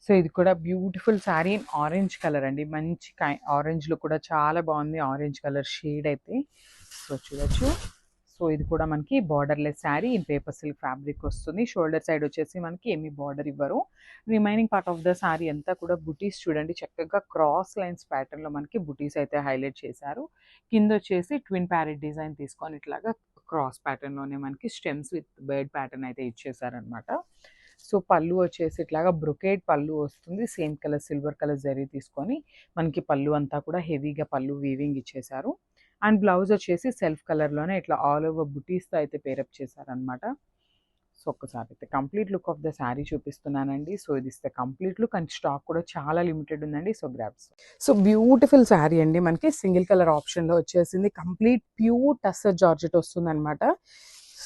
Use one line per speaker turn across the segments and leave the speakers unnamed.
So ఇది కూడా beautiful sari in orange colour అండి. మంచి ఆరెంజ్లో కూడా చాలా బాగుంది ఆరెంజ్ కలర్ షేడ్ అయితే. సో చూడొచ్చు. సో ఇది కూడా మనకి borderless sari in paper silk fabric వస్తుంది. షోల్డర్ సైడ్ వచ్చేసి మనకి ఏమి బార్డర్ ఇవ్వరు. Remaining part of the sari అంతా కూడా బుటీస్ చూడండి, చక్కగా క్రాస్ లైన్స్ ప్యాటర్న్లో మనకి బుటీస్ అయితే హైలైట్ చేశారు. కింద వచ్చేసి ట్విన్ ప్యారెట్ డిజైన్ తీసుకొని ఇట్లాగా క్రాస్ ప్యాటర్న్లోనే మనకి స్టెమ్స్ విత్ బర్డ్ ప్యాటర్న్ అయితే ఇచ్చేసారనమాట. సో పళ్ళు వచ్చేసి ఇట్లాగా బ్రొకేడ్ పళ్ళు వస్తుంది. Same colour silver colour zari తీసుకొని మనకి పళ్ళు అంతా కూడా హెవీగా పళ్ళు వీవింగ్ ఇచ్చేసారు. అండ్ బ్లౌజ్ వచ్చేసి సెల్ఫ్ కలర్లోనే ఇట్లా ఆల్ ఓవర్ బుటీస్తో అయితే పేరప్ చేశారనమాట. సో ఒక్కసారి అయితే complete look of the sari చూపిస్తున్నానండి. సో ఇది ఇస్తే కంప్లీట్ లుక్ అండ్ స్టాక్ కూడా చాలా లిమిటెడ్ ఉందండి. So grabs. So beautiful saree అండి, మనకి సింగిల్ కలర్ ఆప్షన్లో వచ్చేసింది. కంప్లీట్ ప్యూర్ టస్సర్ జార్జెట్ వస్తుంది అనమాట.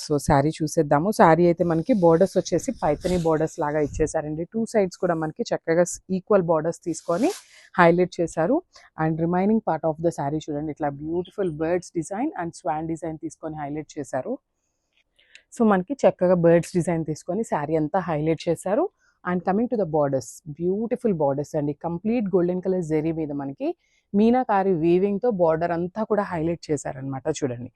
సో శారీ చూసేద్దాము. శారీ అయితే మనకి బోర్డర్స్ వచ్చేసి పైతని బోర్డర్స్ లాగా ఇచ్చేసారండి. టూ సైడ్స్ కూడా మనకి చక్కగా ఈక్వల్ బోర్డర్స్ తీసుకొని హైలైట్ చేశారు. And remaining part of the sari చూడండి, ఇట్లా beautiful birds design and Schwann design తీసుకొని హైలైట్ చేశారు. సో మనకి చక్కగా బర్డ్స్ డిజైన్ తీసుకొని శారీ అంతా హైలైట్ చేశారు. And coming to the borders, beautiful borders అండి. కంప్లీట్ గోల్డెన్ కలర్ జెరీ మీద మనకి మీనాకారి వీవింగ్తో బార్డర్ అంతా కూడా హైలైట్ చేశారనమాట. చూడండి,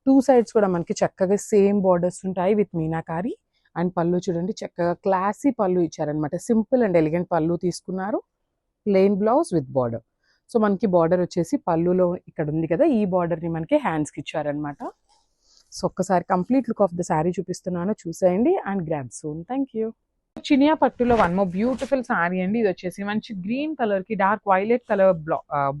టూ సైడ్స్ కూడా మనకి చక్కగా సేమ్ బార్డర్స్ ఉంటాయి విత్ మీనాకారి. అండ్ పళ్ళు చూడండి, చక్కగా క్లాసీ పళ్ళు ఇచ్చారనమాట. సింపుల్ అండ్ ఎలిగెంట్ పళ్ళు తీసుకున్నారు. Plain blouse with border. So మనకి బార్డర్ వచ్చేసి పళ్ళులో ఇక్కడ ఉంది కదా, ఈ బార్డర్ని మనకి హ్యాండ్స్కి ఇచ్చారనమాట. సో ఒక్కసారి complete look of the saree చూపిస్తున్నాను, చూసేయండి and grab soon. Thank you. Chiniya పట్టులో వన్ మోర్ బ్యూటిఫుల్ శారీ అండి. ఇది వచ్చేసి మంచి గ్రీన్ కలర్ కి డార్క్ వైలెట్ కలర్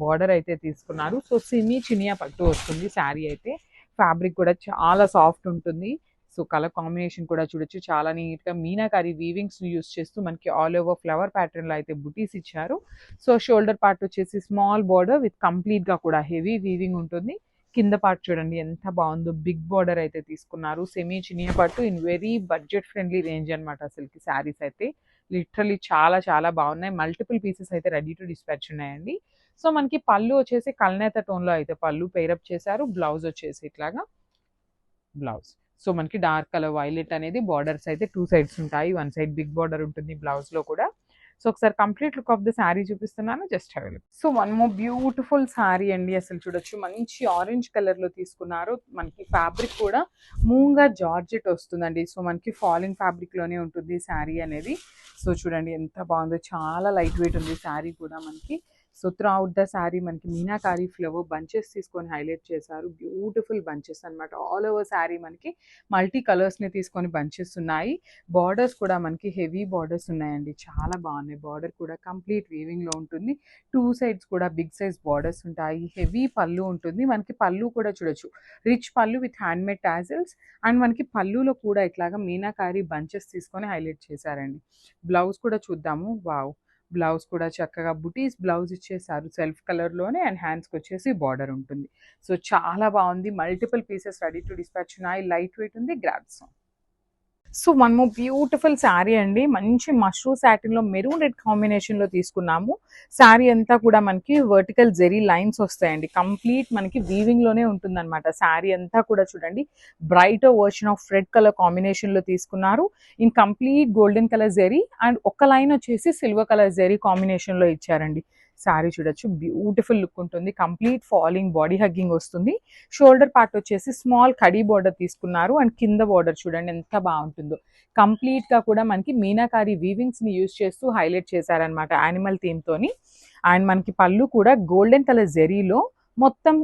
బార్డర్ అయితే తీసుకున్నారు. సో సిమీ చినియా పట్టు వస్తుంది శారీ అయితే. ఫ్యాబ్రిక్ కూడా చాలా సాఫ్ట్ ఉంటుంది. సో కలర్ కాంబినేషన్ కూడా చూడొచ్చు, చాలా నీట్గా మీనాకారి వీవింగ్స్ యూస్ చేస్తూ మనకి ఆల్ ఓవర్ ఫ్లవర్ ప్యాటర్న్లో అయితే బుటీస్ ఇచ్చారు. సో షోల్డర్ పార్ట్ వచ్చేసి స్మాల్ బార్డర్ విత్ కంప్లీట్గా కూడా హెవీ వీవింగ్ ఉంటుంది. కింద పార్ట్ చూడండి ఎంత బాగుందో, బిగ్ బార్డర్ అయితే తీసుకున్నారు. సెమీ చినియా పట్టు in very budget friendly range అనమాట. అసలుకి శారీస్ అయితే లిటరలీ చాలా చాలా బాగున్నాయి. మల్టిపుల్ పీసెస్ అయితే రెడీ టు డిస్పాచ్ ఉన్నాయండి. సో మనకి పళ్ళు వచ్చేసి కల్నేత టోన్లో అయితే పళ్ళు పేరప్ చేశారు. బ్లౌజ్ వచ్చేసి ఇట్లాగా బ్లౌజ్. సో మనకి డార్క్ కలర్ వైలెట్ అనేది బార్డర్స్ అయితే టూ సైడ్స్ ఉంటాయి. వన్ సైడ్ బిగ్ బార్డర్ ఉంటుంది బ్లౌజ్లో కూడా. సో ఒకసారి complete look of the saree చూపిస్తున్నాను, just have a look. So one more beautiful saree అండి. అసలు చూడొచ్చు, మంచి ఆరెంజ్ కలర్లో తీసుకున్నారు. మనకి ఫ్యాబ్రిక్ కూడా మూంగా జార్జెట్ వస్తుందండి. సో మనకి ఫాలింగ్ ఫ్యాబ్రిక్లోనే ఉంటుంది శారీ అనేది. సో చూడండి ఎంత బాగుందో, చాలా లైట్ వెయిట్ ఉంది శారీ కూడా మనకి. So through out the saree మనకి మీనాకారి ఫ్లవర్ బంచెస్ తీసుకొని హైలైట్ చేశారు. బ్యూటిఫుల్ బంచెస్ అనమాట. ఆల్ ఓవర్ శారీ మనకి మల్టీ కలర్స్ని తీసుకొని బంచెస్ ఉన్నాయి. బార్డర్స్ కూడా మనకి హెవీ బార్డర్స్ ఉన్నాయండి, చాలా బాగున్నాయి. బార్డర్ కూడా కంప్లీట్ వీవింగ్లో ఉంటుంది. టూ సైడ్స్ కూడా బిగ్ సైజ్ బార్డర్స్ ఉంటాయి. హెవీ పళ్ళు ఉంటుంది. మనకి పళ్ళు కూడా చూడొచ్చు, రిచ్ పళ్ళు విత్ హ్యాండ్మేడ్ టాజిల్స్. అండ్ మనకి పళ్ళులో కూడా ఇట్లాగా మీనాకారి బంచెస్ తీసుకొని హైలైట్ చేశారండి. బ్లౌజ్ కూడా చూద్దాము. వావ్, బ్లౌజ్ కూడా చక్కగా బుటీస్ బ్లౌజ్ ఇచ్చేసారు సెల్ఫ్ కలర్లోనే. అండ్ హ్యాండ్స్కి వచ్చేసి బార్డర్ ఉంటుంది. సో చాలా బాగుంది. Multiple pieces ready to dispatch ఉన్నాయి. లైట్ వెయిట్ ఉంది. Grabs. So one more beautiful saree అండి. మంచి మష్రూ సాటిన్లో మెరూన్ రెడ్ కాంబినేషన్లో తీసుకున్నాము. శారీ అంతా కూడా మనకి వర్టికల్ జెరీ లైన్స్ వస్తాయండి. కంప్లీట్ మనకి వీవింగ్లోనే ఉంటుందన్నమాట. శారీ అంతా కూడా చూడండి, bright version of red colour కాంబినేషన్లో తీసుకున్నారు. In complete golden colour zari and ఒక లైన్ వచ్చేసి సిల్వర్ కలర్ జెరీ కాంబినేషన్లో ఇచ్చారండి. శారీ చూడొచ్చు, బ్యూటిఫుల్ లుక్ ఉంటుంది. కంప్లీట్ ఫాలింగ్ బాడీ హగ్గింగ్ వస్తుంది. షోల్డర్ పార్ట్ వచ్చేసి స్మాల్ కడీ బార్డర్ తీసుకున్నారు. అండ్ కింద బార్డర్ చూడండి ఎంత బాగుంటుందో. కంప్లీట్గా కూడా మనకి మీనాకారి వీవింగ్స్ని యూజ్ చేస్తూ హైలైట్ చేశారనమాట యానిమల్ థీమ్తోని. అండ్ మనకి పళ్ళు కూడా గోల్డెన్ కలర్ జెరీలో మొత్తం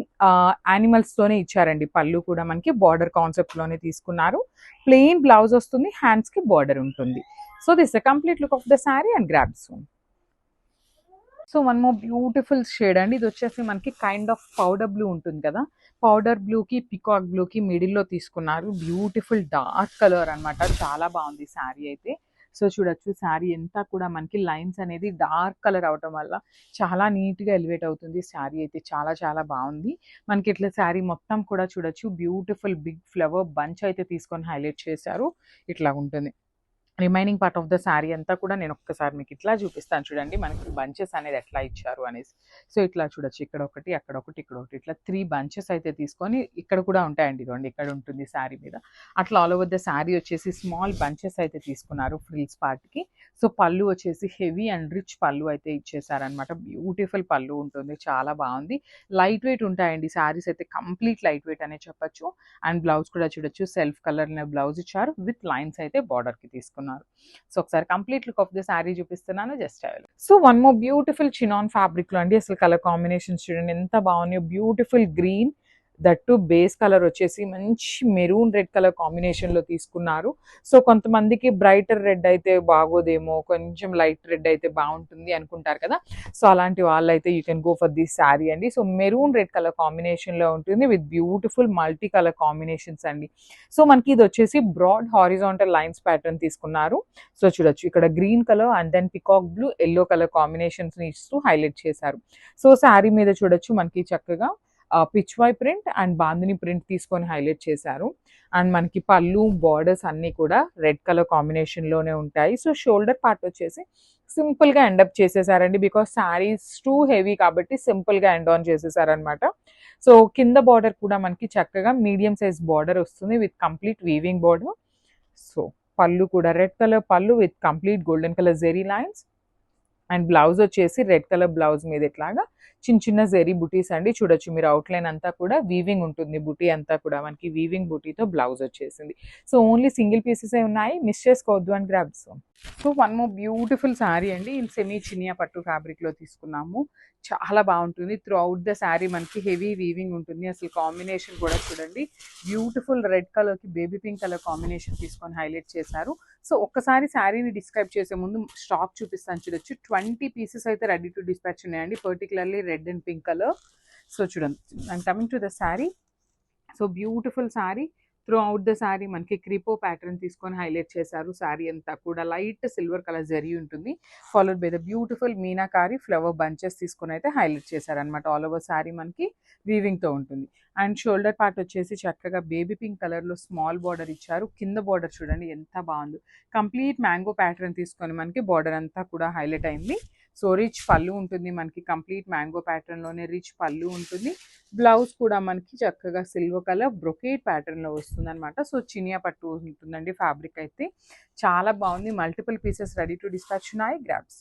యానిమల్స్తోనే ఇచ్చారండి. పళ్ళు కూడా మనకి బార్డర్ కాన్సెప్ట్లోనే తీసుకున్నారు. ప్లెయిన్ బ్లౌజ్ వస్తుంది, హ్యాండ్స్కి బార్డర్ ఉంటుంది. So this the complete look of the sari and grab soon. So one more beautiful shade అండి. ఇది వచ్చేసి మనకి కైండ్ ఆఫ్ పౌడర్ బ్లూ ఉంటుంది కదా, పౌడర్ బ్లూకి పికాక్ బ్లూకి మిడిల్లో తీసుకున్నారు. బ్యూటిఫుల్ డార్క్ కలర్ అనమాట. చాలా బాగుంది శారీ అయితే. సో చూడొచ్చు, శారీ అంతా కూడా మనకి లైన్స్ అనేది డార్క్ కలర్ అవటం వల్ల చాలా నీట్గా ఎలివేట్ అవుతుంది. శారీ అయితే చాలా చాలా బాగుంది. మనకి ఇట్లా శారీ మొత్తం కూడా చూడొచ్చు, బ్యూటిఫుల్ బిగ్ ఫ్లవర్ బంచ్ అయితే తీసుకొని హైలైట్ చేశారు. ఇట్లా ఉంటుంది. Remaining part of the sari అంతా కూడా నేను ఒక్కసారి మీకు ఇట్లా చూపిస్తాను చూడండి, మనకి బంచెస్ అనేది ఎట్లా ఇచ్చారు అనేసి. సో ఇట్లా చూడొచ్చు, ఇక్కడ ఒకటి, అక్కడ ఒకటి, ఇక్కడ ఒకటి, ఇట్లా 3 బంచెస్ అయితే తీసుకొని ఇక్కడ కూడా ఉంటాయండి. ఇదిగోండి ఇక్కడ ఉంటుంది శారీ మీద. అట్లా ఆల్ ఓవర్ ద శారీ వచ్చేసి స్మాల్ బంచెస్ అయితే తీసుకున్నారు ఫ్రిల్స్ పార్ట్కి. సో పళ్ళు వచ్చేసి హెవీ అండ్ రిచ్ పళ్ళు అయితే ఇచ్చేసారనమాట. బ్యూటిఫుల్ పళ్ళు ఉంటుంది, చాలా బాగుంది. లైట్ వెయిట్ ఉంటాయండి శారీస్ అయితే, కంప్లీట్ లైట్ వెయిట్ అనే చెప్పొచ్చు. అండ్ బ్లౌజ్ కూడా చూడొచ్చు, సెల్ఫ్ కలర్ బ్లౌజ్ ఇచ్చారు, విత్ లైన్స్ అయితే బార్డర్కి తీసుకున్నారు. సో ఒకసారి complete look of the saree చూపిస్తున్నాను, just avail. So one more beautiful chinon fabric లో అండి, అసలు కలర్ కాంబినేషన్స్ చూడండి ఎంత బాగున్నాయో. Beautiful green, that base colour వచ్చేసి మంచి మెరూన్ రెడ్ కలర్ కాంబినేషన్ లో తీసుకున్నారు. సో కొంతమందికి బ్రైటర్ రెడ్ అయితే బాగోదేమో, కొంచెం లైట్ రెడ్ అయితే బాగుంటుంది అనుకుంటారు కదా. సో అలాంటి వాళ్ళైతే you can go for this saree అండి. So maroon red colour combination లో ఉంటుంది with beautiful multi colour combinations అండి. సో మనకి ఇది వచ్చేసి బ్రాడ్ హారిజాంటల్ లైన్స్ ప్యాటర్న్ తీసుకున్నారు. సో చూడొచ్చు, ఇక్కడ green colour and then peacock blue, yellow colour combinations ఇస్తూ హైలైట్ చేశారు. సో శారీ మీద చూడొచ్చు మనకి చక్కగా Pichwai print and bandhani print తీసుకొని హైలైట్ చేశారు. అండ్ మనకి పళ్ళు బార్డర్స్ అన్నీ కూడా రెడ్ కలర్ కాంబినేషన్లోనే ఉంటాయి. సో షోల్డర్ పార్ట్ వచ్చేసి సింపుల్గా ఎండప్ చేసేసారండి, బికాస్ శారీస్ టూ హెవీ కాబట్టి సింపుల్గా ఎండ్ ఆన్ చేసేసారనమాట. సో కింద బార్డర్ కూడా మనకి చక్కగా మీడియం సైజ్ బార్డర్ వస్తుంది with complete weaving border. So పళ్ళు కూడా రెడ్ కలర్ పళ్ళు with complete golden colour zari lines. And blouse వచ్చేసి రెడ్ కలర్ బ్లౌజ్ మీద ఇట్లాగా చిన్న చిన్న జెరీ బుటీస్ అండి. చూడొచ్చు మీరు, అవుట్లైన్ అంతా కూడా వీవింగ్ ఉంటుంది, బుటీ అంతా కూడా మనకి వీవింగ్ బుటీతో బ్లౌజ్ వచ్చేసింది. సో ఓన్లీ సింగిల్ పీసెస్ ఉన్నాయి, మిస్ చేసుకోవద్దు అని grab. So one more beautiful saree అండి, ఇన్ సెమీ చినియా పట్టు ఫ్యాబ్రిక్ లో తీసుకున్నాము. చాలా బాగుంటుంది. త్రూ అవుట్ ద శారీ మనకి హెవీ వీవింగ్ ఉంటుంది. అసలు కాంబినేషన్ కూడా చూడండి, బ్యూటిఫుల్ రెడ్ కలర్ కి బేబీ పింక్ కలర్ కాంబినేషన్ తీసుకొని హైలైట్ చేశారు. సో ఒక్కసారి శారీని డిస్క్రైబ్ చేసే ముందు స్టాక్ చూపిస్తాను చూడొచ్చు. 20 పీసెస్ అయితే రెడీ టు డిస్పాచ్ ఉన్నాయండి, particularly red and pink colour. So చూడండి, and coming to the saree. So beautiful saree. Throughout the saree మనకి క్రిపో ప్యాటర్న్ తీసుకొని హైలైట్ చేశారు. శారీ అంతా కూడా లైట్ సిల్వర్ కలర్ జరీ ఉంటుంది, followed by the beautiful meenakari flower bunches తీసుకొని అయితే హైలైట్ చేశారనమాట. ఆల్ ఓవర్ శారీ మనకి వీవింగ్తో ఉంటుంది. అండ్ షోల్డర్ పార్ట్ వచ్చేసి చక్కగా బేబీ పింక్ కలర్లో స్మాల్ బార్డర్ ఇచ్చారు. కింద బార్డర్ చూడండి ఎంత బాగుందో, కంప్లీట్ మ్యాంగో ప్యాటర్న్ తీసుకొని మనకి బార్డర్ అంతా కూడా హైలైట్ అయింది. సో రిచ్ పళ్ళు ఉంటుంది మనకి, కంప్లీట్ మ్యాంగో ప్యాటర్న్లోనే రిచ్ పళ్ళు ఉంటుంది. బ్లౌజ్ కూడా మనకి చక్కగా సిల్వర్ కలర్ బ్రొకేట్ ప్యాటర్న్లో వస్తుంది అనమాట. సో చినియా పట్టు ఉంటుందండి ఫ్యాబ్రిక్ అయితే, చాలా బాగుంది. Multiple pieces ready to dispatch ఉన్నాయి, గ్రాబ్స్.